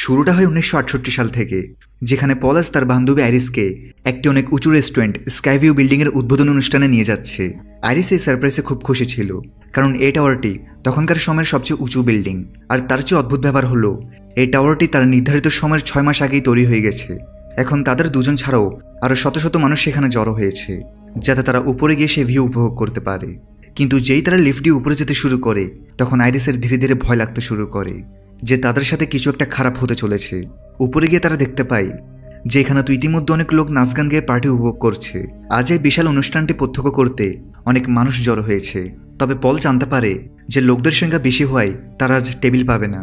শুরুটা হয় 1968 সাল থেকে, যেখানে পলাশ তার বান্ধবী আইরিসকে একটি অনেক উঁচু রেস্টুরেন্ট স্কাইভিউ বিল্ডিংয়ের উদ্বোধন অনুষ্ঠানে নিয়ে যাচ্ছে। আইরিস এই সারপ্রাইজে খুব খুশি ছিল, কারণ এই টাওয়ারটি তখনকার সময়ের সবচেয়ে উঁচু বিল্ডিং। আর তার চেয়ে অদ্ভুত ব্যাপার হলো, এই টাওয়ারটি তার নির্ধারিত সময়ের 6 মাস আগেই তৈরি হয়ে গেছে। এখন তাদের দুজন ছাড়াও আরও শত শত মানুষ সেখানে জড়ো হয়েছে, যাতে তারা উপরে গিয়ে সে ভিউ উপভোগ করতে পারে। কিন্তু যেই তারা লিফট দিয়ে উপরে যেতে শুরু করে, তখন আইরিসের ধীরে ধীরে ভয় লাগতে শুরু করে যে তাদের সাথে কিছু একটা খারাপ হতে চলেছে। উপরে গিয়ে তারা দেখতে পায় যে এখানে তো ইতিমধ্যে অনেক লোক নাচ গান গিয়ে পার্টি উপভোগ করছে। আজ এই বিশাল অনুষ্ঠানটি প্রত্যক্ষ করতে অনেক মানুষ জড়ো হয়েছে। তবে পল জানতে পারে যে লোকদের সংখ্যা বেশি হওয়ায় তারা আজ টেবিল পাবে না,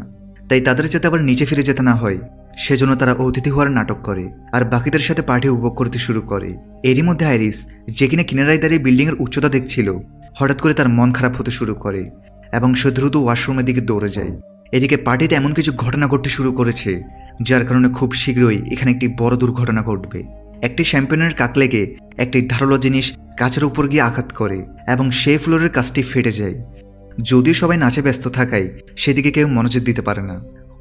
তাই তাদের যাতে আবার নিচে ফিরে যেতে না হয় সেজন্য তারা অতিথি হওয়ার নাটক করে আর বাকিদের সাথে পার্টি উপভোগ করতে শুরু করে। এরই মধ্যে আইরিস, যে কিনা কিনারায় দাঁড়িয়ে বিল্ডিংয়ের উচ্চতা দেখছিল, হঠাৎ করে তার মন খারাপ হতে শুরু করে এবং সে দ্রুত ওয়াশরুমের দিকে দৌড়ে যায়। এদিকে পার্টিতে এমন কিছু ঘটনা ঘটতে শুরু করেছে যার কারণে খুব শীঘ্রই এখানে একটি বড় দুর্ঘটনা ঘটবে। একটি শ্যাম্পেনের কাক লেগে একটি ধারালো জিনিস কাচের উপর গিয়ে আঘাত করে এবং সেই ফ্লোরের কাচটি ফেটে যায়। যদিও সবাই নাচে ব্যস্ত থাকায় সেদিকে কেউ মনোযোগ দিতে পারে না।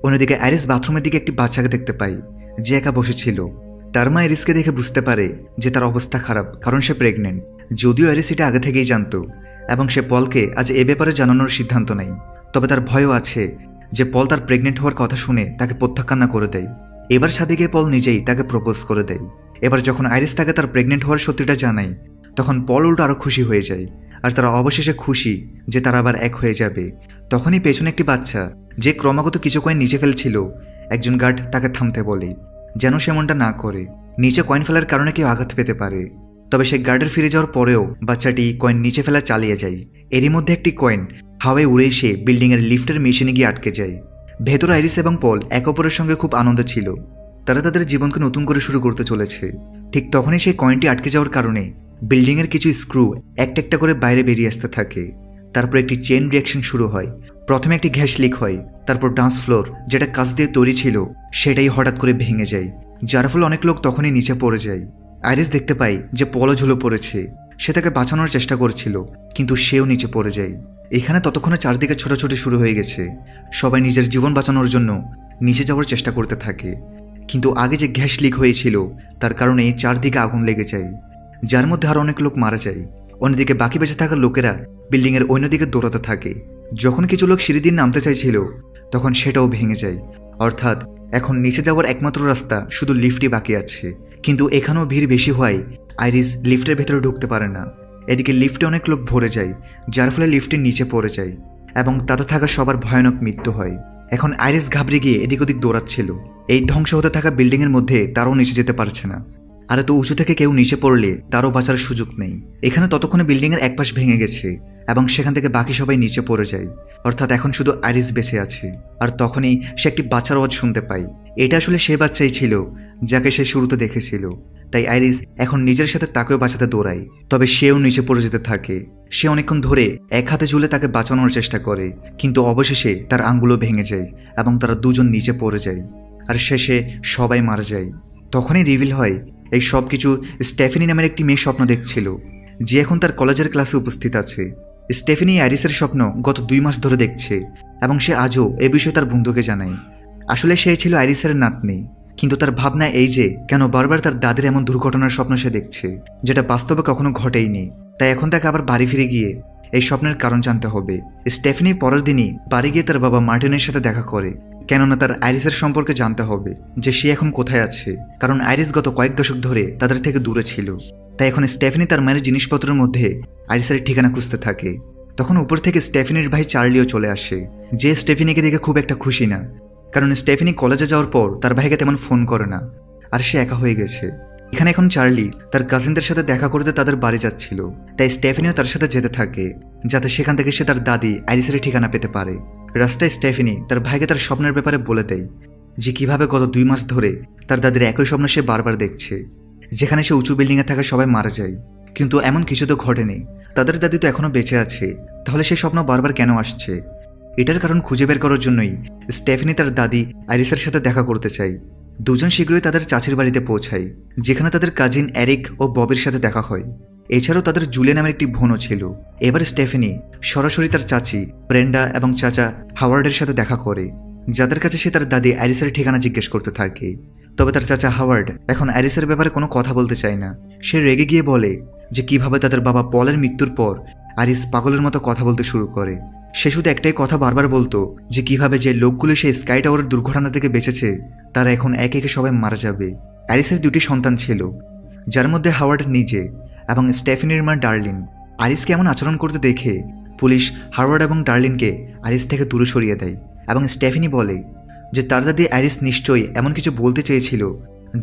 অন্যদিকে আইরিস বাথরুমের দিকে একটি বাচ্চাকে দেখতে পায় যে একা বসেছিল। তার মা আইরিসকে দেখে বুঝতে পারে যে তার অবস্থা খারাপ, কারণ সে প্রেগনেন্ট। যদিও আইরিস এটা আগে থেকেই জানতো এবং সে পলকে আজ এ ব্যাপারে জানানোর সিদ্ধান্ত নেয়। তবে তার ভয়ও আছে যে পল তার প্রেগনেন্ট হওয়ার কথা শুনে তাকে প্রত্যাখ্যান না করে দেয়। এবার সাথে গিয়ে পল নিজেই তাকে প্রপোজ করে দেয়। এবার যখন আইরিস তাকে তার প্রেগনেন্ট হওয়ার সত্যিটা জানায়, তখন পল উল্টো আরও খুশি হয়ে যায় আর তারা অবশেষে খুশি যে তারা আবার এক হয়ে যাবে। তখনই পেছনে একটি বাচ্চা, যে ক্রমাগত কিছু কয়েন নিচে ফেলছিল, একজন গার্ড তাকে থামতে বলে যেন সে এমনটা না করে। নিচে কয়েন ফেলার কারণে কেউ আঘাত পেতে পারে। তবে সে গার্ডের ফিরে যাওয়ার পরেও বাচ্চাটি কয়েন নিচে ফেলা চালিয়ে যায়। এরই মধ্যে একটি কয়েন হাওয়ায় উড়ে এসে বিল্ডিংয়ের লিফটের মেশিনে গিয়ে আটকে যায়। ভেতরে আইরিস এবং পল এক অপরের সঙ্গে খুব আনন্দ ছিল। তারা তাদের জীবনকে নতুন করে শুরু করতে চলেছে। ঠিক তখনই সেই কয়েনটি আটকে যাওয়ার কারণে বিল্ডিংয়ের কিছু স্ক্রু একটা একটা করে বাইরে বেরিয়ে আসতে থাকে। তারপর একটি চেইন রিয়াকশন শুরু হয়। প্রথমে একটি গ্যাস লিক হয়, তারপর ডান্স ফ্লোর যেটা কাঁচ দিয়ে তৈরি ছিল সেটাই হঠাৎ করে ভেঙে যায়, যার ফলে অনেক লোক তখনই নিচে পড়ে যায়। আইরিস দেখতে পায় যে পলও ঝুলে পড়েছে। সে তাকে বাঁচানোর চেষ্টা করছিল, কিন্তু সেও নিচে পড়ে যায়। এখানে ততক্ষণে চারদিকে ছোটাছুটি শুরু হয়ে গেছে। সবাই নিজের জীবন বাঁচানোর জন্য নিচে যাওয়ার চেষ্টা করতে থাকে। কিন্তু আগে যে গ্যাস লিক হয়েছিল তার কারণে চারদিকে আগুন লেগে যায়, যার মধ্যে আরও অনেক লোক মারা যায়। অন্যদিকে বাকি বেঁচে থাকা লোকেরা বিল্ডিংয়ের অন্যদিকে দৌড়াতে থাকে। যখন কিছু লোক সিঁড়ি দিয়ে নামতে চাইছিল, তখন সেটাও ভেঙে যায়। অর্থাৎ এখন নিচে যাওয়ার একমাত্র রাস্তা শুধু লিফটই বাকি আছে। কিন্তু এখানেও ভিড় বেশি হওয়ায় আইরিস লিফটের ভেতরে ঢুকতে পারে না। এদিকে লিফটে অনেক লোক ভরে যায়, যার ফলে লিফটের নিচে পড়ে যায় এবং তাতে থাকা সবার ভয়ানক মৃত্যু হয়। এখন আইরিস ঘাবড়ে গিয়ে এদিক ওদিক দৌড়াচ্ছিল। এই ধ্বংস হতে থাকা বিল্ডিংয়ের মধ্যে তারও নিচে যেতে পারছে না। আর এত উঁচু থেকে কেউ নিচে পড়লে তারও বাঁচার সুযোগ নেই। এখানে ততক্ষণে বিল্ডিংয়ের এক পাশ ভেঙে গেছে এবং সেখান থেকে বাকি সবাই নিচে পড়ে যায়। অর্থাৎ এখন শুধু আইরিস বেঁচে আছে। আর তখনই সে একটি বাচ্চার আওয়াজ শুনতে পায়। এটা আসলে সে বাচ্চাই ছিল যাকে সে শুরুতে দেখেছিল। তাই আইরিস এখন নিজের সাথে তাকেও বাঁচাতে দৌড়ায়। তবে সেও নিচে পড়ে যেতে থাকে। সে অনেকক্ষণ ধরে এক হাতে ঝুলে তাকে বাঁচানোর চেষ্টা করে, কিন্তু অবশেষে তার আঙ্গুলও ভেঙে যায় এবং তারা দুজন নিচে পড়ে যায় আর শেষে সবাই মারা যায়। তখনই রিভিল হয় এই সব কিছু স্টেফেনি নামের একটি মেয়ে স্বপ্ন দেখছিল, যে এখন তার কলেজের ক্লাসে উপস্থিত আছে। স্টেফেনি আইরিসের স্বপ্ন গত 2 মাস ধরে দেখছে এবং সে আজও এ বিষয়ে তার বন্ধুকে জানায়। আসলে সে ছিল আইরিসের নাতনি, কিন্তু তার ভাবনা এই যে কেন বারবার তার দাদির এমন দুর্ঘটনার স্বপ্ন সে দেখছে, যেটা বাস্তবে কখনো ঘটেইনি। তাই এখন তাকে আবার বাড়ি ফিরে গিয়ে এই স্বপ্নের কারণ জানতে হবে। স্টেফেনি পরের দিনই বাড়ি গিয়ে তার বাবা মার্টিনের সাথে দেখা করে, কেননা তার আইরিসের সম্পর্কে জানতে হবে যে সে এখন কোথায় আছে, কারণ আইরিস গত কয়েক দশক ধরে তাদের থেকে দূরে ছিল। তাই এখন স্টেফেনি তার মায়ের জিনিসপত্রের মধ্যে আইরিসের ঠিকানা খুঁজতে থাকে। তখন উপর থেকে স্টেফেনির ভাই চার্লিও চলে আসে, যে স্টেফেনিকে দেখে খুব একটা খুশি না, কারণ স্টেফেনি কলেজে যাওয়ার পর তার ভাইকে তেমন ফোন করে না আর সে একা হয়ে গেছে। এখানে এখন চার্লি তার কাজিনদের সাথে দেখা করতে তাদের বাড়ি যাচ্ছিল, তাই স্টেফেনিও তার সাথে যেতে থাকে যাতে সেখান থেকে সে তার দাদি আইরিসের ঠিকানা পেতে পারে। রাস্তায় স্টেফেনি তার ভাইকে তার স্বপ্নের ব্যাপারে বলে দেয় যে কিভাবে গত 2 মাস ধরে তার দাদির একই স্বপ্ন সে বারবার দেখছে, যেখানে সে উঁচু বিল্ডিংয়ে থাকা সবাই মারা যায়। কিন্তু এমন কিছু তো ঘটেনি, তাদের দাদি তো এখনো বেঁচে আছে, তাহলে সে স্বপ্ন বারবার কেন আসছে? এটার কারণ খুঁজে বের করার জন্যই স্টেফেনি তার দাদি আইরিসের সাথে দেখা করতে চায়। দুজন শীঘ্রই তাদের চাচির বাড়িতে পৌঁছায়, যেখানে তাদের কাজিন এরিক ও ববির সাথে দেখা হয়। এছাড়াও তাদের জুলে নামের একটি বোনও ছিল। এবার স্টেফেনি সরাসরি তার চাচি ব্রেন্ডা এবং চাচা হাওয়ার্ডের সাথে দেখা করে। যাদের কাছে সে তার দাদি অ্যারিসের ঠিকানা জিজ্ঞেস করতে থাকে। তবে তার চাচা হাওয়ার্ড এখন অ্যারিসের ব্যাপারে কোনো কথা বলতে চায় না। সে রেগে গিয়ে বলে যে কিভাবে তাদের বাবা পলের মৃত্যুর পর অ্যারিস পাগলের মতো কথা বলতে শুরু করে। সে শুধু একটাই কথা বারবার বলতো যে কিভাবে যে লোকগুলো সেই স্কাই টাওয়ারের দুর্ঘটনা থেকে বেঁচেছে তারা এখন একে একে সবাই মারা যাবে। অ্যারিসের 2টি সন্তান ছিল, যার মধ্যে হাওয়ার্ড নিজে এবং স্টেফেনির মা ডার্লিন। আরিসকে এমন আচরণ করতে দেখে পুলিশ হাওয়ার্ড এবং ডার্লিনকে আরিস থেকে দূরে সরিয়ে দেয় এবং স্টেফেনি বলে যে তার দাদি অ্যারিস নিশ্চয়ই এমন কিছু বলতে চেয়েছিল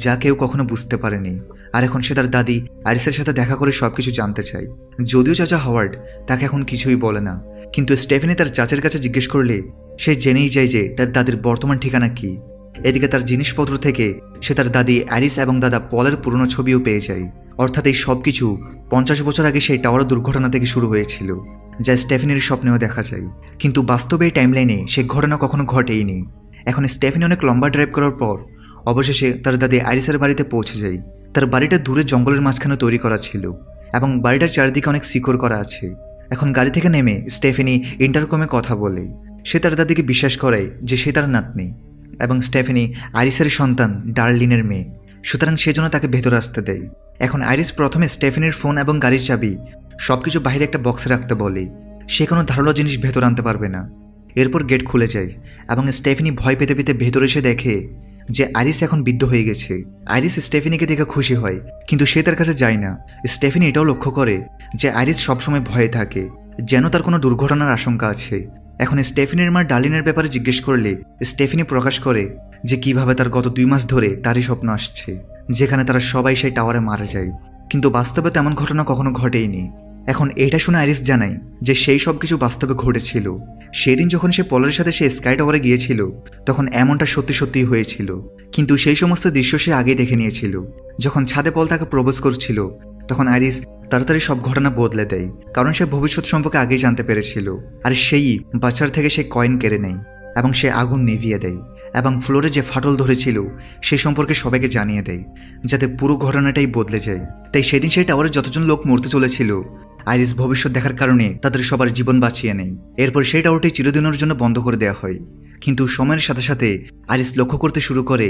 যা কেউ কখনো বুঝতে পারেনি, আর এখন সে তার দাদি অ্যারিসের সাথে দেখা করে সবকিছু জানতে চায়। যদিও চাচা হাওয়ার্ড তাকে এখন কিছুই বলে না, কিন্তু স্টেফেনি তার চাচার কাছে জিজ্ঞেস করলে সে জেনেই যায় যে তার দাদির বর্তমান ঠিকানা কি। এদিকে তার জিনিসপত্র থেকে সে তার দাদি অ্যারিস এবং দাদা পলের পুরনো ছবিও পেয়ে যায়। অর্থাৎ এই সব কিছু 50 বছর আগে সেই টাওয়ার দুর্ঘটনা থেকে শুরু হয়েছিল, যা স্টেফেনির স্বপ্নেও দেখা যায়। কিন্তু বাস্তবে এই টাইমলাইনে সে ঘটনা কখনো ঘটেইনি। এখন স্টেফেনি অনেক লম্বা ড্রাইভ করার পর অবশেষে তার দাদি অ্যারিসের বাড়িতে পৌঁছে যায়। তার বাড়িটা দূরে জঙ্গলের মাঝখানে তৈরি করা ছিল এবং বাড়িটার চারদিকে অনেক শিকড় করা আছে। এখন গাড়ি থেকে নেমে স্টেফেনি ইন্টারকমে কথা বলে। সে তার দাদিকে বিশ্বাস করায় যে সে তার নাতনি এবং স্টেফেনি আরিসের সন্তান ডার্লিনের মেয়ে, সুতরাং সেজন্য তাকে ভেতরে আসতে দেয়। এখন আইরিস প্রথমে স্টেফেনির ফোন এবং গাড়ির চাবি সবকিছু বাইরে একটা বক্সে রাখতে বলে। সে কোনো ধারালো জিনিস ভেতর আনতে পারবে না। এরপর গেট খুলে যায় এবং স্টেফেনি ভয় পেতে পেতে ভেতরে এসে দেখে যে আইরিস এখন বৃদ্ধ হয়ে গেছে। আইরিস স্টেফেনিকে দেখে খুশি হয়, কিন্তু সে তার কাছে যায় না। স্টেফেনি এটাও লক্ষ্য করে যে আইরিস সবসময় ভয়ে থাকে, যেন তার কোনো দুর্ঘটনার আশঙ্কা আছে। এখন স্টেফেনির মা ডার্লিনের ব্যাপারে জিজ্ঞেস করলে স্টেফেনি প্রকাশ করে যে কিভাবে তার গত 2 মাস ধরে তারই স্বপ্ন আসছে, যেখানে তারা সবাই সেই টাওয়ারে মারা যায়, কিন্তু বাস্তবে তেমন ঘটনা কখনো ঘটেইনি। এখন এটা শুনে আইরিস জানায় যে সেই সব কিছু বাস্তবে ঘটেছিল। সেদিন যখন সে পলের সাথে সে স্কাই টাওয়ারে গিয়েছিল তখন এমনটা সত্যি সত্যিই হয়েছিল, কিন্তু সেই সমস্ত দৃশ্য সে আগেই দেখে নিয়েছিল। যখন ছাদে পল তাকে প্রপোজ করছিল তখন আইরিস তাড়াতাড়ি সব ঘটনা বদলে দেয়, কারণ সে ভবিষ্যৎ সম্পর্কে আগেই জানতে পেরেছিল। আর সেই বাচ্চার থেকে সে কয়েন কেড়ে নেয় এবং সে আগুন নিভিয়ে দেয় এবং ফ্লোরে যে ফাটল ধরেছিল সে সম্পর্কে সবাইকে জানিয়ে দেয়, যাতে পুরো ঘটনাটাই বদলে যায়। তাই সেদিন সেই টাওয়ারে যতজন লোক মরতে চলেছিল আইরিস ভবিষ্যৎ দেখার কারণে তাদের সবার জীবন বাঁচিয়ে নেয়। এরপর সেই টাওয়ারটি চিরদিনের জন্য বন্ধ করে দেওয়া হয়। কিন্তু সময়ের সাথে সাথে আইরিস লক্ষ্য করতে শুরু করে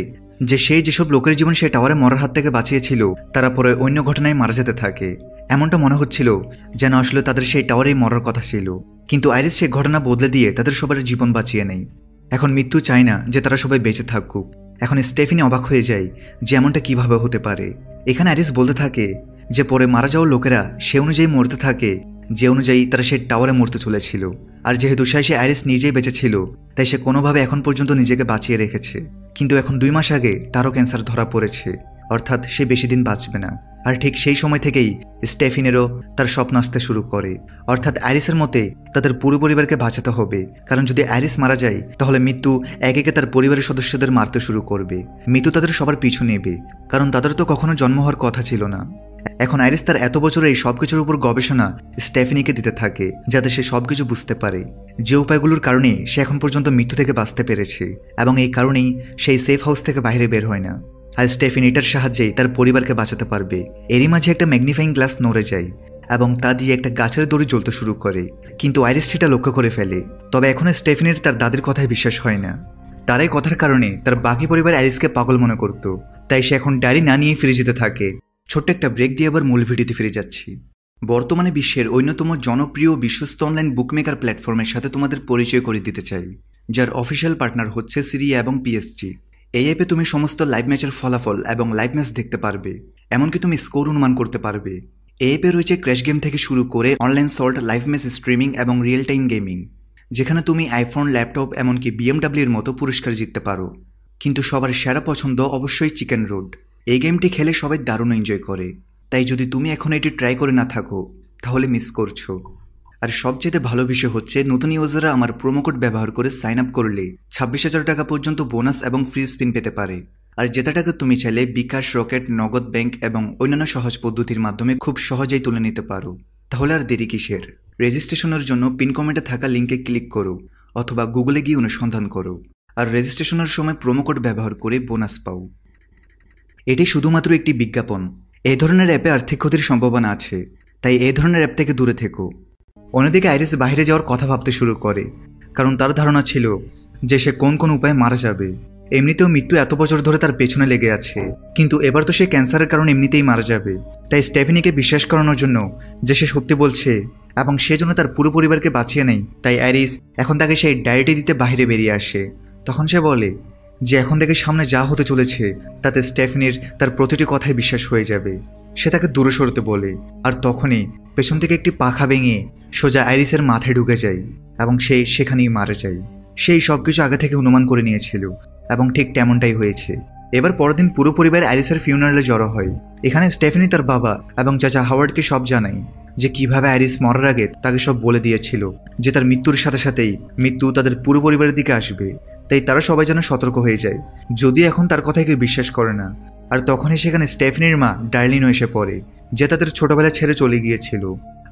যে সেই যেসব লোকের জীবন সেই টাওয়ারে মরার হাত থেকে বাঁচিয়েছিল তারা পরে অন্য ঘটনায় মারা যেতে থাকে। এমনটা মনে হচ্ছিল যেন আসলে তাদের সেই টাওয়ারেই মরার কথা ছিল, কিন্তু আইরিস সেই ঘটনা বদলে দিয়ে তাদের সবার জীবন বাঁচিয়ে নেয়। এখন মৃত্যু চায় না যে তারা সবাই বেঁচে থাকুক। এখন স্টেফেনি অবাক হয়ে যায় যে এমনটা কিভাবে হতে পারে। এখানে আইরিস বলতে থাকে যে পরে মারা যাওয়া লোকেরা সে অনুযায়ী মরতে থাকে যে অনুযায়ী তারা সেই টাওয়ারে মরতে চলেছিল। আর যেহেতু সে আইরিস নিজেই বেঁচে ছিল তাই সে কোনোভাবে এখন পর্যন্ত নিজেকে বাঁচিয়ে রেখেছে। কিন্তু এখন 2 মাস আগে তারও ক্যান্সার ধরা পড়েছে, অর্থাৎ সে বেশি দিন বাঁচবে না। আর ঠিক সেই সময় থেকেই স্টেফেনেরও তার স্বপ্ন আসতে শুরু করে, অর্থাৎ আইরিসের মতে তাদের পুরো পরিবারকে বাঁচাতে হবে, কারণ যদি আইরিস মারা যায় তাহলে মৃত্যু একে একে তার পরিবারের সদস্যদের মারতে শুরু করবে। মৃত্যু তাদের সবার পিছু নেবে, কারণ তাদের তো কখনো জন্ম হওয়ার কথা ছিল না। এখন আইরিস তার এত বছরের এই সবকিছুর উপর গবেষণা স্টেফেনিকে দিতে থাকে, যাতে সে সবকিছু বুঝতে পারে, যে উপায়গুলোর কারণে সে এখন পর্যন্ত মৃত্যু থেকে বাঁচতে পেরেছে, এবং এই কারণেই সেই সেফ হাউস থেকে বাইরে বের হয় না। আর স্টেফেনি এটার সাহায্যেই তার পরিবারকে বাঁচাতে পারবে। এরই মাঝে একটা ম্যাগনিফাইং গ্লাস নড়ে যায় এবং তা দিয়ে একটা গাছের দড়ি জ্বলতে শুরু করে, কিন্তু আইরিস সেটা লক্ষ্য করে ফেলে। তবে এখনো স্টেফেনির তার দাদির কথায় বিশ্বাস হয় না। তার এই কথার কারণে তার বাকি পরিবার আইরিসকে পাগল মনে করত, তাই সে এখন ডায়েরি না নিয়ে ফিরে যেতে থাকে। ছোট্ট একটা ব্রেক দিয়ে আবার মূল ভিডিওতে ফিরে যাচ্ছি। বর্তমানে বিশ্বের অন্যতম জনপ্রিয় বিশ্বস্ত অনলাইন বুকমেকার প্ল্যাটফর্মের সাথে তোমাদের পরিচয় করে দিতে চাই, যার অফিসিয়াল পার্টনার হচ্ছে সিরিয়া এবং পিএসজি। এই অ্যাপে তুমি সমস্ত লাইভ ম্যাচের ফলাফল এবং লাইভ ম্যাচ দেখতে পারবে, এমনকি তুমি স্কোর অনুমান করতে পারবে। এই অ্যাপে রয়েছে ক্র্যাশ গেম থেকে শুরু করে online salt, live match streaming এবং রিয়েল টাইম গেমিং, যেখানে তুমি আইফোন, ল্যাপটপ এমনকি বিএমডাব্লিউর মতো পুরস্কার জিততে পারো। কিন্তু সবার সেরা পছন্দ অবশ্যই চিকেন রোড। এই গেমটি খেলে সবাই দারুণ এনজয় করে, তাই যদি তুমি এখন এটি ট্রাই করে না থাকো তাহলে মিস করছো। আর সবচেয়ে ভালো বিষয় হচ্ছে নতুন ইউজাররা আমার প্রোমোকোড ব্যবহার করে সাইন আপ করলে 26,000 টাকা পর্যন্ত বোনাস এবং ফ্রি স্পিন পেতে পারে। আর যেটা টাকা তুমি চাইলে বিকাশ, রকেট, নগদ ব্যাংক এবং অন্যান্য সহজ পদ্ধতির মাধ্যমে খুব সহজেই তুলে নিতে পারো। তাহলে আর দেরি কিসের? রেজিস্ট্রেশনের জন্য পিন কমেন্টে থাকা লিঙ্কে ক্লিক করো অথবা গুগলে গিয়ে অনুসন্ধান করো, আর রেজিস্ট্রেশনের সময় প্রোমোকোড ব্যবহার করে বোনাস পাও। এটি শুধুমাত্র একটি বিজ্ঞাপন। এই ধরনের অ্যাপে আর্থিক ক্ষতির সম্ভাবনা আছে, তাই এই ধরনের অ্যাপ থেকে দূরে থেকো। অন্যদিকে আইরিস বাইরে যাওয়ার কথা ভাবতে শুরু করে, কারণ তার ধারণা ছিল যে সে কোন কোন উপায়ে মারা যাবে। এমনিতেও মৃত্যু এত বছর ধরে তার পেছনে লেগে আছে, কিন্তু এবার তো সে ক্যান্সারের কারণে এমনিতেই মারা যাবে। তাই স্টেফেনিকে বিশ্বাস করানোর জন্য যে সে সত্যি বলছে এবং সেজন্য তার পুরো পরিবারকে বাঁচিয়ে নেয়, তাই আইরিস এখন তাকে সেই ডায়েরিটি দিতে বাইরে বেরিয়ে আসে। তখন সে বলে যে এখন থেকে সামনে যা হতে চলেছে তাতে স্টেফেনির তার প্রতিটি কথায় বিশ্বাস হয়ে যাবে। সে তাকে দূরে সরতে বলে, আর তখনই পেছন থেকে একটি পাখা ভেঙে সোজা আইরিসের মাথায় ঢুকে যায় এবং সে সেখানেই মারা যায়। সেই সব কিছু আগে থেকে অনুমান করে নিয়েছিল এবং ঠিক তেমনটাই হয়েছে। এবার পরের দিন পুরো পরিবার আইরিসের ফিউনারালে জড়ো হয়। এখানে স্টেফেনি তার বাবা এবং চাচা হাওয়ার্ডকে সব জানায় যে কিভাবে আইরিস মরার আগে তাকে সব বলে দিয়েছিল যে তার মৃত্যুর সাথে সাথেই মৃত্যু তাদের পুরো পরিবারের দিকে আসবে। তাই তারা সবাই যেন সতর্ক হয়ে যায়, যদিও এখন তার কথায় কেউ বিশ্বাস করে না। আর তখনই সেখানে স্টেফেনির মা ডার্লিনও এসে পড়ে, যে তাদের ছোটবেলায় ছেড়ে চলে গিয়েছিল।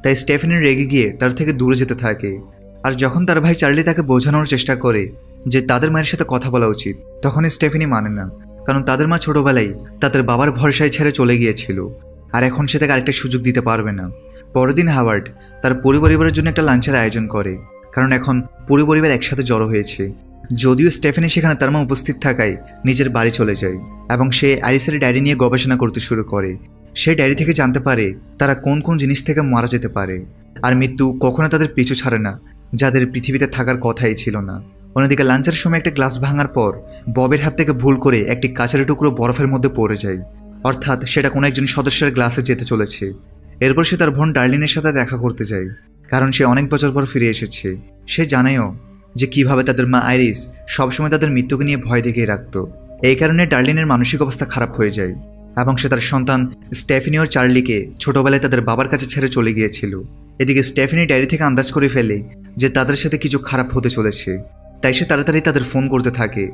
তাই স্টেফেনি রেগে গিয়ে তার থেকে দূরে যেতে থাকে। আর যখন তার ভাই চার্লি তাকে বোঝানোর চেষ্টা করে যে তাদের মায়ের সাথে কথা বলা উচিত, তখন স্টেফেনি মানে না, কারণ তাদের মা ছোটবেলায় তাদের বাবার ভরসায় ছেড়ে চলে গিয়েছিল আর এখন সে তাকে আরেকটা সুযোগ দিতে পারবে না। পরের দিন হাওয়ার্ড তার পুরো পরিবারের জন্য একটা লাঞ্চের আয়োজন করে, কারণ এখন পুরো পরিবার একসাথে জড়ো হয়েছে। যদিও স্টেফেনি সেখানে তার মা উপস্থিত থাকায় নিজের বাড়ি চলে যায় এবং সে আইরিসের ডায়েরি নিয়ে গবেষণা করতে শুরু করে। সেই ডায়েরি থেকে জানতে পারে তারা কোন কোন জিনিস থেকে মারা যেতে পারে, আর মৃত্যু কখনো তাদের পিছু ছাড়ে না, যাদের পৃথিবীতে থাকার কথাই ছিল না। অন্যদিকে লাঞ্চের সময় একটা গ্লাস ভাঙার পর ববের হাত থেকে ভুল করে একটি কাঁচের টুকরো বরফের মধ্যে পড়ে যায়, অর্থাৎ সেটা কোনো একজন সদস্যের গ্লাসে যেতে চলেছে। এরপর সে তার বোন ডার্লিনের সাথে দেখা করতে যায়, কারণ সে অনেক বছর পর ফিরে এসেছে। সে জানেও যে কিভাবে তাদের মা আইরিস সবসময় তাদের মৃত্যুকে নিয়ে ভয় দেখিয়ে রাখত। এই কারণে ডার্লিনের মানসিক অবস্থা খারাপ হয়ে যায় এবং সে তার সন্তান স্টেফেনি ও চার্লিকে ছোটবেলায় তাদের বাবার কাছে ছেড়ে চলে গিয়েছিল। এদিকে স্টেফেনি ডায়েরি থেকে আন্দাজ করে ফেলে যে তাদের সাথে কিছু খারাপ হতে চলেছে, তাই সে তাড়াতাড়ি তাদের ফোন করতে থাকে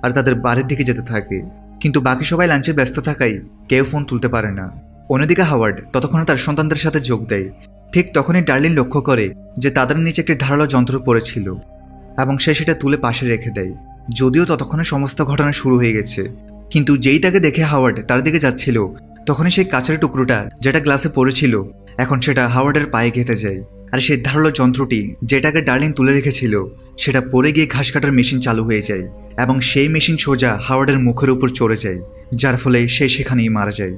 আর তাদের বাড়ির দিকে যেতে থাকে। কিন্তু বাকি সবাই লাঞ্চে ব্যস্ত থাকায় কেউ ফোন তুলতে পারে না। অন্যদিকে হাওয়ার্ড ততক্ষণে তার সন্তানদের সাথে যোগ দেয়। ঠিক তখনই ডার্লিন লক্ষ্য করে যে তাদের নিচে একটি ধারালো যন্ত্র পড়েছিল এবং সে সেটা তুলে পাশে রেখে দেয়। যদিও ততক্ষণে সমস্ত ঘটনা শুরু হয়ে গেছে, কিন্তু যেই তাকে দেখে হাওয়ার্ড তার দিকে যাচ্ছিল, তখনই সেই কাঁচের টুকরোটা যেটা গ্লাসে পড়েছিল এখন সেটা হাওয়ার্ডের পায়ে গেঁথে যায়। আর সেই ধারালো যন্ত্রটি যেটাকে ডার্লিন তুলে রেখেছিল সেটা পড়ে গিয়ে ঘাস কাটার মেশিন চালু হয়ে যায় এবং সেই মেশিন সোজা হাওয়ার্ডের মুখের উপর চড়ে যায়, যার ফলে সে সেখানেই মারা যায়।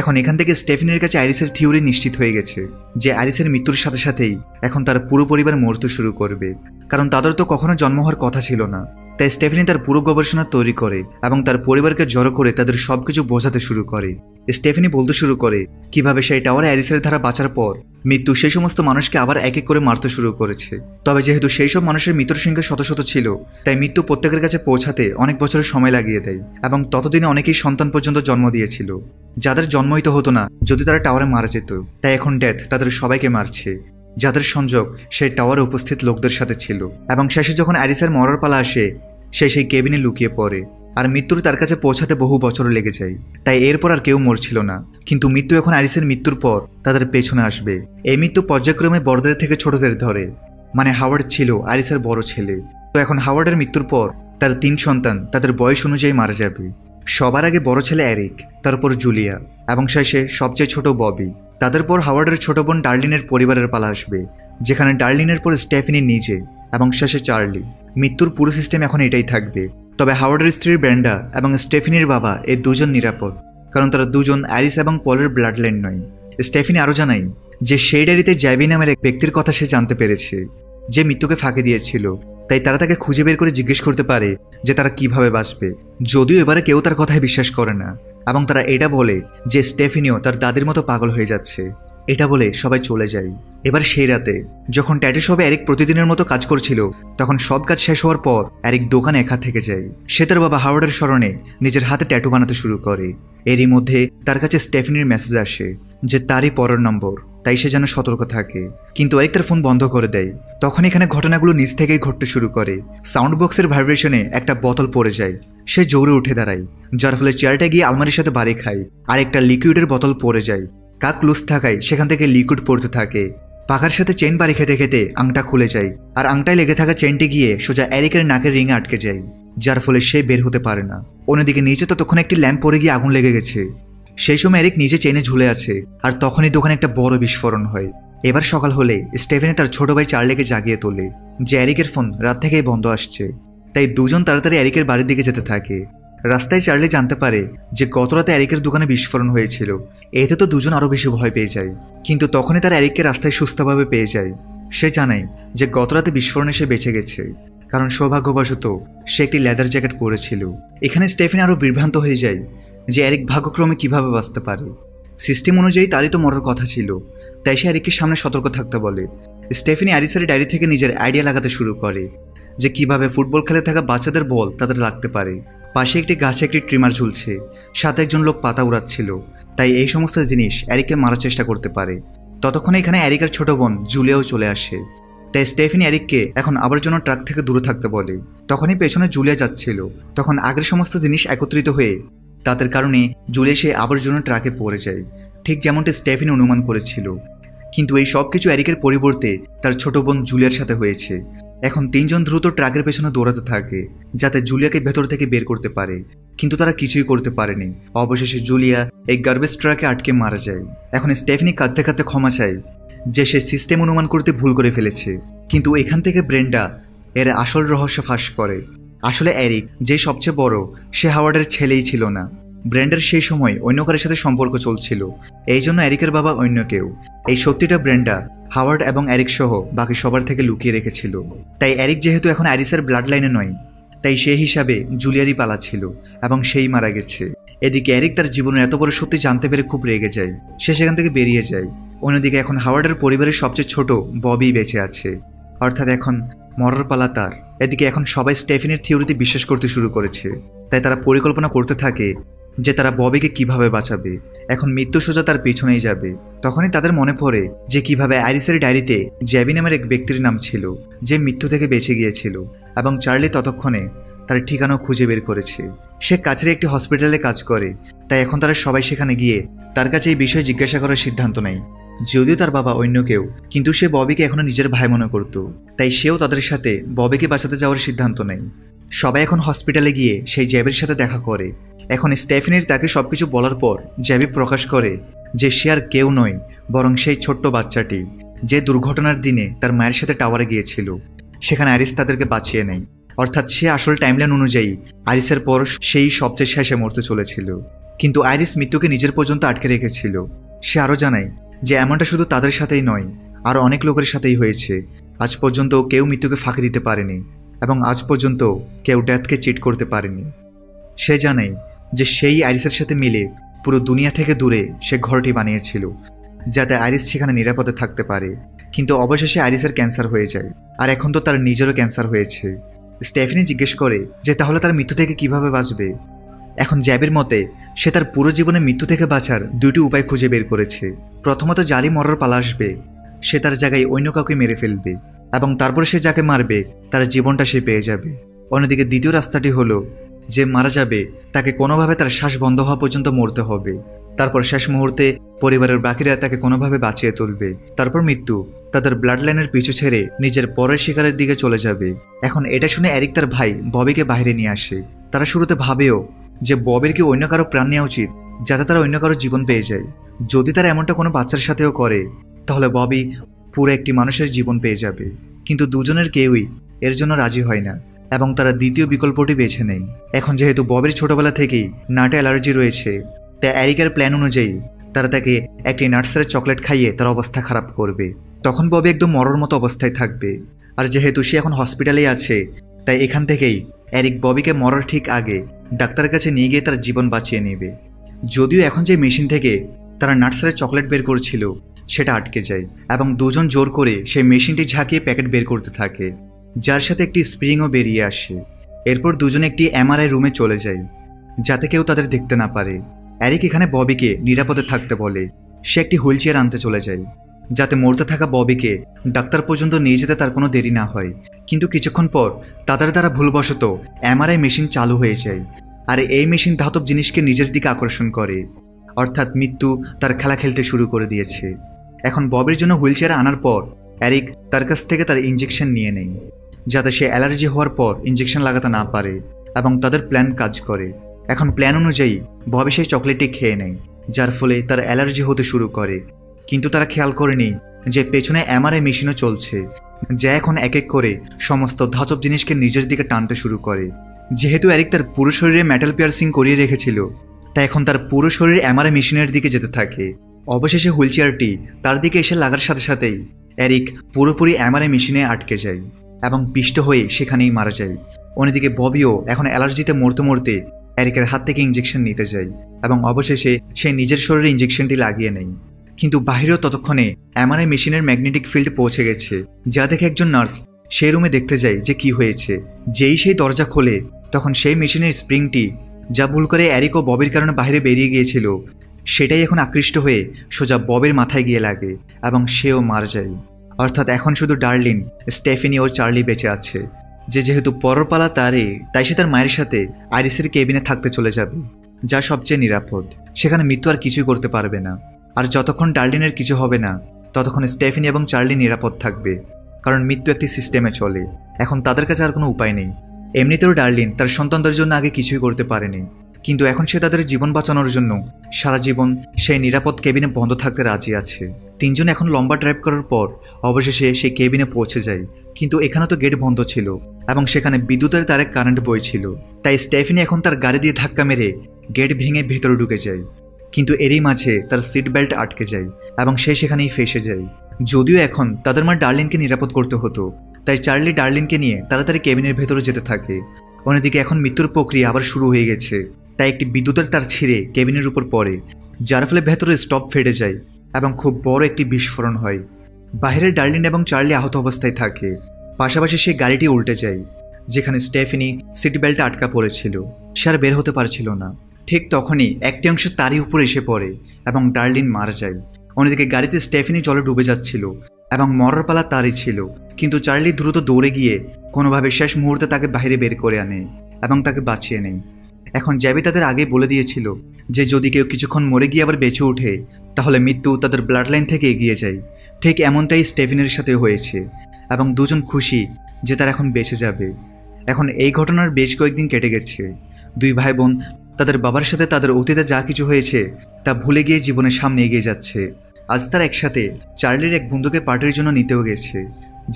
এখন এখান থেকে স্টেফেনির কাছে আইরিসের থিওরি নিশ্চিত হয়ে গেছে যে আইরিসের মৃত্যুর সাথে সাথেই এখন তার পুরো পরিবার মরতে শুরু করবে, কারণ তাদের তো কখনো জন্ম হওয়ার কথা ছিল না। তাই স্টেফেনি তার পুরো গবেষণা তৈরি করে এবং তার পরিবারকে জড়ো করে তাদের সবকিছু বোঝাতে শুরু করে। স্টেফেনি বলতে শুরু করে কিভাবে সেই টাওয়ারে আইরিসের ধারা বাঁচার পর মৃত্যু সেই সমস্ত মানুষকে আবার এক এক করে মারতে শুরু করেছে। তবে যেহেতু সেই সব মানুষের মৃত্যুর সংখ্যা শত শত ছিল, তাই মৃত্যু প্রত্যেকের কাছে পৌঁছাতে অনেক বছরের সময় লাগিয়ে দেয় এবং ততদিনে অনেকেই সন্তান পর্যন্ত জন্ম দিয়েছিল, যাদের জন্মই তো হতো না যদি তারা টাওয়ারে মারা যেত। তাই এখন ডেথ তাদের সবাইকে মারছে, যাদের সংযোগ সেই টাওয়ারে উপস্থিত লোকদের সাথে ছিল। এবং শেষে যখন আইরিসের মরার পালা আসে, সে সেই কেবিনে লুকিয়ে পড়ে আর মৃত্যুর তার কাছে পৌঁছাতে বহু বছর লেগে যায়। তাই এরপর আর কেউ মরছিল না, কিন্তু মৃত্যু এখন আইরিসের মৃত্যুর পর তাদের পেছনে আসবে। এই মৃত্যু পর্যায়ক্রমে বড়দের থেকে ছোটদের ধরে, মানে হাওয়ার্ড ছিল আইরিসের বড় ছেলে। তো এখন হাওয়ার্ডের মৃত্যুর পর তার 3 সন্তান তাদের বয়স অনুযায়ী মারা যাবে। সবার আগে বড় ছেলে এরিক, তারপর জুলিয়া এবং শেষে সবচেয়ে ছোট ববি। তাদের পর হাওয়ার্ডের ছোট বোন ডার্লিনের পরিবারের পালা আসবে, যেখানে ডার্লিনের পর স্টেফেনি নিজে এবং শেষে চার্লি। মৃত্যুর পুরো সিস্টেম এখন এটাই থাকবে। তবে হাওয়ার্ডের স্ত্রী ব্রেন্ডা এবং স্টেফেনির বাবা এই দুজন নিরাপদ, কারণ তারা দুজন আইরিস এবং পলের ব্লাড লাইন নয়। স্টেফেনি আরও জানায় যে সেই ডায়েরিতে জ্যাবি নামের এক ব্যক্তির কথা সে জানতে পেরেছে, যে মৃত্যুকে ফাঁকি দিয়েছিল। তাই তারা তাকে খুঁজে বের করে জিজ্ঞেস করতে পারে যে তারা কিভাবে বাঁচবে। যদিও এবারে কেউ তার কথায় বিশ্বাস করে না এবং তারা এটা বলে যে স্টেফেনিও তার দাদির মতো পাগল হয়ে যাচ্ছে। এটা বলে সবাই চলে যায়। এবার সেই রাতে যখন ট্যাটু শপে এরিক প্রতিদিনের মতো কাজ করছিল, তখন সব কাজ শেষ হওয়ার পর এরিক দোকানে একা থেকে যায়। সে তার বাবা হাওয়ার্ডের স্মরণে নিজের হাতে ট্যাটু বানাতে শুরু করে। এরই মধ্যে তার কাছে স্টেফেনির মেসেজ আসে যে তারই পরের নম্বর, তাই সে যেন সতর্ক থাকে। কিন্তু এরিক তার ফোন বন্ধ করে দেয়। তখন এখানে ঘটনাগুলো নিজ থেকেই ঘটতে শুরু করে। সাউন্ড বক্সের ভাইব্রেশনে একটা বোতল পড়ে যায়। সে জোরে উঠে দাঁড়ায়, যার ফলে চেয়ারটা গিয়ে আলমারির সাথে বাড়ি খায় আর একটা লিকুইডের বোতল পড়ে যায়। কাক লুজ থাকায় সেখান থেকে লিকুইড পড়তে থাকে। পাখার সাথে চেন বাড়ি খেতে খেতে আংটা খুলে যায় আর আংটায় লেগে থাকা চেনটি গিয়ে সোজা এরিকের নাকের রিঙে আটকে যায়, যার ফলে সে বের হতে পারে না। অন্যদিকে নিচে ততক্ষণ একটি ল্যাম্প পড়ে গিয়ে আগুন লেগে গেছে। সেই সময় এরিক নিচে চেনে ঝুলে আছে আর তখনই দোকানে একটা বড় বিস্ফোরণ হয়। এবার সকাল হলে স্টেফেনি তার ছোট ভাই চার্লিকে জাগিয়ে তোলে যে এরিকের ফোন রাত থেকেই বন্ধ আসছে। তাই দুজন তাড়াতাড়ি এরিকের বাড়ির দিকে যেতে থাকে। রাস্তায় চার্লি জানতে পারে যে গত রাতে এরিকের দোকানে বিস্ফোরণ হয়েছিল। এতে তো দুজন আরও বেশি ভয় পেয়ে যায়, কিন্তু তখনই তারা এরিককে রাস্তায় সুস্থভাবে পেয়ে যায়। সে জানায় যে গত রাতে বিস্ফোরণে সে বেঁচে গেছে, কারণ সৌভাগ্যবশত সে একটি লেদার জ্যাকেট পরেছিল। এখানে স্টেফেনি আরও বিভ্রান্ত হয়ে যায় যে এরিক ভাগ্যক্রমে কিভাবে বাঁচতে পারে। সিস্টেম অনুযায়ী তারই তো মরার কথা ছিল, তাই সে এরিককে সামনে সতর্ক থাকতে বলে। স্টেফেনি আরিসের ডায়েরি থেকে নিজের আইডিয়া লাগাতে শুরু করে যে কিভাবে ফুটবল খেলে থাকা বাচ্চাদের বল তাদের লাগতে পারে। পাশে একটি গাছে একটি ট্রিমার ঝুলছে, সাথে একজন লোক পাতা উড়াচ্ছিল, তাই এই সমস্ত জিনিস এরিককে মারার চেষ্টা করতে পারে। ততক্ষণে এখানে এরিকের ছোট বোন জুলিয়াও চলে আসে। তাই স্টেফেনি এরিককে এখন আবার জন্য ট্রাক থেকে দূরে থাকতে বলে। তখনই পেছনে জুলিয়া যাচ্ছিল, তখন আগের সমস্ত জিনিস একত্রিত হয়ে তাদের কারণে জুলিয়া সে আবার জন্য ট্রাকে পড়ে যায়, ঠিক যেমনটি স্টেফেনি অনুমান করেছিল। কিন্তু এই সব কিছু এরিকের পরিবর্তে তার ছোট বোন জুলিয়ার সাথে হয়েছে। এখন তিনজন দ্রুত ট্রাকের পেছনে দৌড়াতে থাকে যাতে জুলিয়াকে ভেতর থেকে বের করতে পারে, কিন্তু তারা কিছুই করতে পারেনি। অবশেষে জুলিয়া এই গার্বেজ ট্রাকে আটকে মারা যায়। এখন স্টেফেনি কাঁদতে কাঁদতে ক্ষমা চায় যে সে সিস্টেম অনুমান করতে ভুল করে ফেলেছে। কিন্তু এখান থেকে ব্রেন্ডা এর আসল রহস্য ফাঁস করে। আসলে এরিক যে সবচেয়ে বড়, সে হাওয়ার্ডের ছেলেই ছিল না। ব্রেন্ডার সেই সময় অন্য কারোর সাথে সম্পর্ক চলছিল, এই জন্য এরিকের বাবা অন্য কেউ। এই সত্যিটা ব্রেন্ডা হাওয়ার্ড এবং এরিক সহ বাকি সবার থেকে লুকিয়ে রেখেছিল। তাই এরিক যেহেতু এখন অ্যারিসের ব্লাড লাইনে নয়, তাই সেই হিসাবে জুলিয়ারই পালা ছিল এবং সেই মারা গেছে। এদিকে এরিক তার জীবনের এত বড় সত্যি জানতে পেরে খুব রেগে যায়, সে সেখান থেকে বেরিয়ে যায়। অন্যদিকে এখন হাওয়ার্ডের পরিবারের সবচেয়ে ছোট ববি বেঁচে আছে, অর্থাৎ এখন মরার পালা তার। এদিকে এখন সবাই স্টেফেনির থিওরিতে বিশ্বাস করতে শুরু করেছে, তাই তারা পরিকল্পনা করতে থাকে যে তারা ববিকে কিভাবে বাঁচাবে। এখন মৃত্যু সোজা তার পেছনেই যাবে। তখনই তাদের মনে পড়ে যে কিভাবে আইরিসের ডায়েরিতে জ্যাবি নামের এক ব্যক্তির নাম ছিল যে মৃত্যু থেকে বেঁচে গিয়েছিল, এবং চার্লি ততক্ষণে তার ঠিকানাও খুঁজে বের করেছে। সে কাছের একটি হসপিটালে কাজ করে, তাই এখন তারা সবাই সেখানে গিয়ে তার কাছে এই বিষয়ে জিজ্ঞাসা করার সিদ্ধান্ত নেয়। যদিও তার বাবা অন্য কেউ, কিন্তু সে ববিকে এখনো নিজের ভাই মনে করত, তাই সেও তাদের সাথে ববিকে বাঁচাতে যাওয়ার সিদ্ধান্ত নেয়। সবাই এখন হসপিটালে গিয়ে সেই জ্যাবির সাথে দেখা করে। এখন স্টেফেনির তাকে সবকিছু বলার পর জ্যাবি প্রকাশ করে যে সে আর কেউ নয়, বরং সেই ছোট্ট বাচ্চাটি যে দুর্ঘটনার দিনে তার মায়ের সাথে টাওয়ারে গিয়েছিল। সেখানে আরিস তাদেরকে বাঁচিয়ে নেয়, অর্থাৎ সে আসল টাইমলাইন অনুযায়ী আরিসের পর সেই সবচেয়ে শেষে মরতে চলেছিল। কিন্তু আইরিস মৃত্যুকে নিজের পর্যন্ত আটকে রেখেছিল। সে আরও জানায় যে এমনটা শুধু তাদের সাথেই নয়, আরও অনেক লোকের সাথেই হয়েছে। আজ পর্যন্ত কেউ মৃত্যুকে ফাঁকি দিতে পারেনি, এবং আজ পর্যন্ত কেউ ডেথকে চিট করতে পারেনি। সে জানে যে সেই আইরিসের সাথে মিলে পুরো দুনিয়া থেকে দূরে সে ঘরটি বানিয়েছিল, যাতে আইরিস সেখানে নিরাপদে থাকতে পারে। কিন্তু অবশেষে আইরিসের ক্যান্সার হয়ে যায়, আর এখন তো তার নিজেরও ক্যান্সার হয়েছে। স্টেফেনি জিজ্ঞেস করে যে তাহলে তার মৃত্যু থেকে কিভাবে বাঁচবে। এখন জ্যাবির মতে সে তার পুরো জীবনে মৃত্যু থেকে বাঁচার দুটি উপায় খুঁজে বের করেছে। প্রথমত, যারই মরার পালা আসবে সে তার জায়গায় অন্য কাউকে মেরে ফেলবে, এবং তারপর সে যাকে মারবে তার জীবনটা সে পেয়ে যাবে। অন্যদিকে দ্বিতীয় রাস্তাটি হলো যে মারা যাবে তাকে কোনোভাবে তার শ্বাস বন্ধ হওয়া পর্যন্ত মরতে হবে, তারপর শেষ মুহূর্তে পরিবারের বাকিরা তাকে কোনোভাবে বাঁচিয়ে তুলবে। তারপর মৃত্যু তাদের ব্লাড লাইনের পিছু ছেড়ে নিজের পরের শিকারের দিকে চলে যাবে। এখন এটা শুনে এরিক তার ভাই ববিকে বাইরে নিয়ে আসে। তারা শুরুতে ভাবেও যে ববির কি অন্য কারো প্রাণ নেওয়া উচিত, যাতে তারা অন্য কারো জীবন পেয়ে যায়। যদি তারা এমনটা কোনো বাচ্চার সাথেও করে তাহলে ববি পুরো একটি মানুষের জীবন পেয়ে যাবে। কিন্তু দুজনের কেউই এর জন্য রাজি হয় না, এবং তারা দ্বিতীয় বিকল্পটি বেছে নেয়। এখন যেহেতু ববির ছোটবেলা থেকেই নাটে অ্যালার্জি রয়েছে, তাই এরিকের প্ল্যান অনুযায়ী তারা তাকে একটি নার্সারের চকলেট খাইয়ে তার অবস্থা খারাপ করবে। তখন ববি একদম মরার মতো অবস্থায় থাকবে। আর যেহেতু সে এখন হসপিটালেই আছে, তাই এখান থেকেই এরিক ববিকে মরার ঠিক আগে ডাক্তারের কাছে নিয়ে গিয়ে তার জীবন বাঁচিয়ে নেবে। যদিও এখন যে মেশিন থেকে তারা নার্সারের চকলেট বের করছিল সেটা আটকে যায়, এবং দুজন জোর করে সেই মেশিনটি ঝাঁকিয়ে প্যাকেট বের করতে থাকে, যার সাথে একটি স্প্রিংও বেরিয়ে আসে। এরপর দুজনে একটি এমআরআই রুমে চলে যায় যাতে কেউ তাদের দেখতে না পারে। এরিক এখানে ববিকে নিরাপদে থাকতে বলে। সে একটি হুইল চেয়ার আনতে চলে যায় যাতে মরতে থাকা ববিকে ডাক্তার পর্যন্ত নিয়ে যেতে তার কোনো দেরি না হয়। কিন্তু কিছুক্ষণ পর তাদের দ্বারা ভুলবশত এমআরআই মেশিন চালু হয়ে যায়, আর এই মেশিন ধাতব জিনিসকে নিজের দিকে আকর্ষণ করে, অর্থাৎ মৃত্যু তার খেলা খেলতে শুরু করে দিয়েছে। এখন ববির জন্য হুইল চেয়ার আনার পর এরিক তার কাছ থেকে তার ইঞ্জেকশন নিয়ে নেয় যাতে সে অ্যালার্জি হওয়ার পর ইঞ্জেকশন লাগাতে না পারে, এবং তাদের প্ল্যান কাজ করে। এখন প্ল্যান অনুযায়ী ববি সেই চকলেটটি খেয়ে নেয়, যার ফলে তার অ্যালার্জি হতে শুরু করে। কিন্তু তারা খেয়াল করেনি যে পেছনে এমআরআই মেশিনও চলছে, যা এখন এক এক করে সমস্ত ধাতব জিনিসকে নিজের দিকে টানতে শুরু করে। যেহেতু এরিক তার পুরো শরীরে মেটাল পিয়ার্সিং করিয়ে রেখেছিল, তাই এখন তার পুরো শরীর এমআরআই মেশিনের দিকে যেতে থাকে। অবশেষে হুইলচেয়ারটি তার দিকে এসে লাগার সাথে সাথেই এরিক পুরোপুরি এমআরআই মেশিনে আটকে যায় এবং পিষ্ট হয়ে সেখানেই মারা যায়। অন্যদিকে ববিও এখন অ্যালার্জিতে মরতে মরতে এরিকের হাত থেকে ইঞ্জেকশন নিতে যায় এবং অবশেষে সে নিজের শরীরে ইঞ্জেকশনটি লাগিয়ে নেয়। কিন্তু বাহিরেও ততক্ষণে এমআরআই মেশিনের ম্যাগনেটিক ফিল্ড পৌঁছে গেছে, যা দেখে একজন নার্স সেই রুমে দেখতে যায় যে কি হয়েছে। যেই সেই দরজা খোলে, তখন সেই মেশিনের স্প্রিংটি যা ভুল করে এরিক ও ববির কারণে বাইরে বেরিয়ে গিয়েছিল, সেটাই এখন আকৃষ্ট হয়ে সোজা ববের মাথায় গিয়ে লাগে এবং সেও মারা যায়। অর্থাৎ এখন শুধু ডার্লিন, স্টেফেনি ও চার্লি বেঁচে আছে। যেহেতু পরের পালা তারই, তাই সে তার মায়ের সাথে আইরিসের কেবিনে থাকতে চলে যাবে, যা সবচেয়ে নিরাপদ। সেখানে মৃত্যু আর কিছুই করতে পারবে না। আর যতক্ষণ ডার্লিনের কিছু হবে না, ততক্ষণ স্টেফেনি এবং চার্লি নিরাপদ থাকবে, কারণ মৃত্যু একটি সিস্টেমে চলে। এখন তাদের কাছে আর কোনো উপায় নেই। এমনিতেও ডার্লিন তার সন্তানদের জন্য আগে কিছুই করতে পারেনি, কিন্তু এখন সে তাদের জীবন বাঁচানোর জন্য সারা জীবন সেই নিরাপদ কেবিনে বন্ধ থাকতে রাজি আছে। তিনজন এখন লম্বা ড্রাইভ করার পর অবশেষে সেই কেবিনে পৌঁছে যায়, কিন্তু এখানে তো গেট বন্ধ ছিল এবং সেখানে বিদ্যুতের তারে কারেন্ট বইছিল। তাই স্টেফেনি এখন তার গাড়ি দিয়ে ধাক্কা মেরে গেট ভেঙে ভেতরে ঢুকে যায়, কিন্তু এরই মাঝে তার সিট বেল্ট আটকে যায় এবং সে সেখানেই ফেসে যায়। যদিও এখন তাদের মা ডার্লিনকে নিরাপদ করতে হতো, তাই চার্লি ডার্লিনকে নিয়ে তাড়াতাড়ি কেবিনের ভেতরে যেতে থাকে। অন্যদিকে এখন মৃত্যুর প্রক্রিয়া আবার শুরু হয়ে গেছে, তাই একটি বিদ্যুতের তার ছিঁড়ে কেবিনের উপর পড়ে, যার ফলে ভেতরে স্টপ ফেটে যায় এবং খুব বড় একটি বিস্ফোরণ হয়। বাইরে ডার্লিন এবং চার্লি আহত অবস্থায় থাকে। পাশাপাশি সে গাড়িটি উল্টে যায়, যেখানে স্টেফেনি সিট বেল্টে আটকা পড়েছিল। সে আর বের হতে পারছিল না। ঠিক তখনই একটি অংশ তারই উপরে এসে পড়ে এবং ডার্লিন মারা যায়। অন্যদিকে গাড়িতে স্টেফেনি জলে ডুবে যাচ্ছিল এবং মরার পালা তারই ছিল, কিন্তু চার্লি দ্রুত দৌড়ে গিয়ে কোনোভাবে শেষ মুহূর্তে তাকে বাইরে বের করে আনে এবং তাকে বাঁচিয়ে নেয়। এখন জ্যাবি তাদের আগে বলে দিয়েছিল যে যদি কেউ কিছুক্ষণ মরে গিয়ে আবার বেঁচে ওঠে, তাহলে মৃত্যু তাদের ব্লাড লাইন থেকে এগিয়ে যায়। ঠিক এমনটাই স্টেফেনের সাথে হয়েছে এবং দুজন খুশি যে তারা এখন বেঁচে যাবে। এখন এই ঘটনার বেশ কয়েকদিন কেটে গেছে। দুই ভাই বোন তাদের বাবার সাথে তাদের অতীতে যা কিছু হয়েছে তা ভুলে গিয়ে জীবনের সামনে এগিয়ে যাচ্ছে। আজ তারা একসাথে চার্লির এক বন্ধুকে পার্টির জন্য নিতেও গেছে,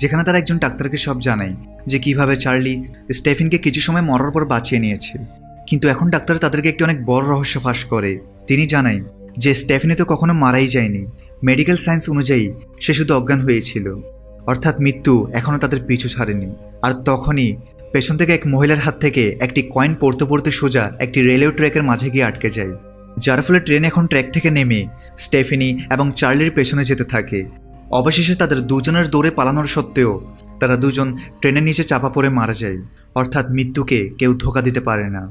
যেখানে তারা একজন ডাক্তারকে সব জানায় যে কিভাবে চার্লি স্টেফেনকে কিছু সময় মরার পর বাঁচিয়ে নিয়েছে। কিন্তু এখন ডাক্তার তাদেরকে একটি অনেক বড় রহস্য ফাঁস করে। তিনি জানায় যে স্টেফেনি তো কখনো মারাই যায়নি। মেডিকেল সায়েন্স অনুযায়ী সে শুধু অজ্ঞান হয়েছিল, অর্থাৎ মৃত্যু এখনও তাদের পিছু ছাড়েনি। আর তখনই পেছন থেকে এক মহিলার হাত থেকে একটি কয়েন পড়তে পড়তে সোজা একটি রেলওয়ে ট্র্যাকের মাঝে গিয়ে আটকে যায়, যার ফলে ট্রেন এখন ট্র্যাক থেকে নেমে স্টেফেনি এবং চার্লির পেছনে যেতে থাকে। অবশেষে তাদের দুজনের দৌড়ে পালানোর সত্ত্বেও তারা দুজন ট্রেনের নিচে চাপা পড়ে মারা যায়। অর্থাৎ মৃত্যুকে কেউ ধোঁকা দিতে পারে না।